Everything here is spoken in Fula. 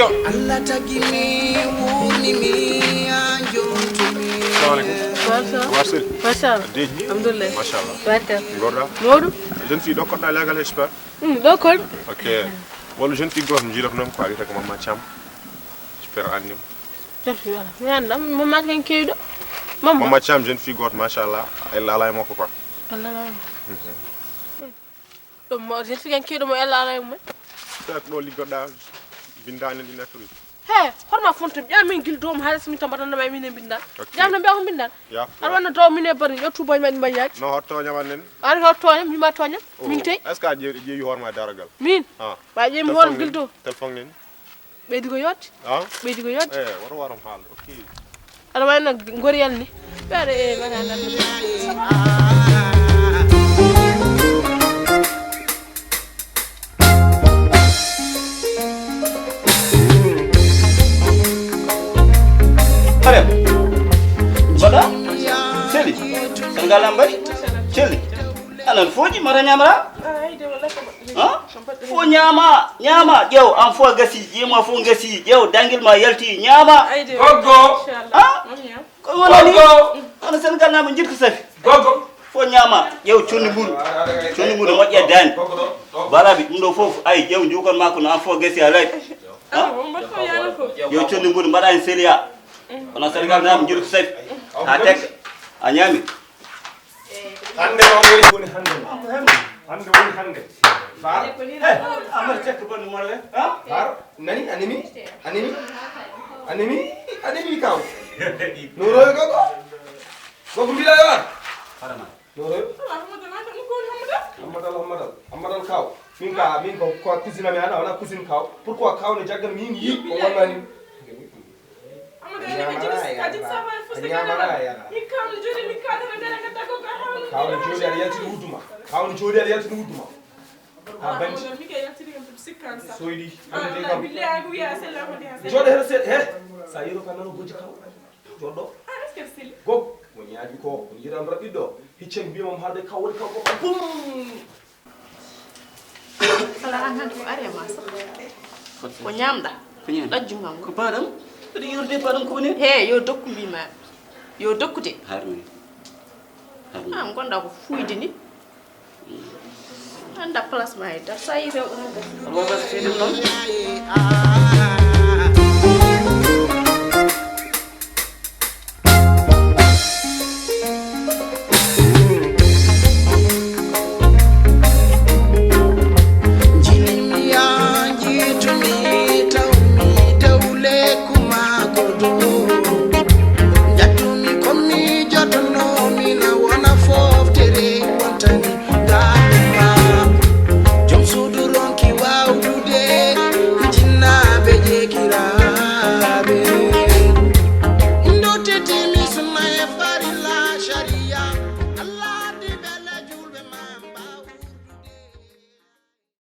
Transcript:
yo Allah tagimi wurnimi anjontumi Machallah. Alhamdulillah. Machallah. Barka. Gorda. Modou. Jeune fille dokko da legal j'espère. Dokon. OK. Wala jeune fille gox mi nam quoi avec Mama Cham. J'espère anim. Jeune fille wala. Mi anda mama ken keydo. Mama Cham jeune fille gox machallah elle lay moko quoi. Allah la. Mo jeune fille ken keydo mo ella lay mo. Tak no li goda bindane di nekk. Hey, horma fontum jamin gil dom halis mi tambata na may mine bindan. Jamna be ko bindan. Arwana to mine bari yo tuboy man bayaj. No hotto nyaman Ar ko toñam mi ma toñam. Min tay. Est ce que jeeyi horma daragal. Min. Ba jeemi hor gil do. Telephone nen. Be digo yot. Be digo yot. Waro waram hal. OK. Ala way nak ngoriyal ni. Bere manana. Arem. Bada? Celi. Sangalam bari? Celi. Anan foji mara nyamra? Fo nyama, jew am fo gasi, jema fo gasi, jew dangil ma yalti nyama. Gogo. Ko wala ni? Ana Senegal na njirku safi. Gogo. Fo nyama, jew chonni buru. Chonni buru modya dan. Barabi ndo fofu ay jew njukon mako na fo gasi alay. Yo chonni buru mbada en seria. Ona Senegal na njirku safi. Ha tek anyami. Hande woni hande. Hande woni hande. Far. Amar tek bon molle. Far. Nani animi kaw. Noro gogo. Gogo bila yo. Farama. Noro. Hammadal kaw. Min ko cuisine mi ana wala cuisine kaw. Pourquoi kaw ne jaggal min yi ko wonani. Kawni jodi ar yalti wuduma ha banti soydi ande kam jode he sa yiro kan nano goji kaw joddo gog mo nyaaji ko ko jiram rabiddo hiccen bi mom halde kaw woni kaw ko bum Kala an ko arema sax ko ñamda dajju ngam ko param di yurde param ko woni he yo dokku bima yo dokkude harmi am gonda ko fuyde ni anda place ma ita sai rew alwa ba fedem non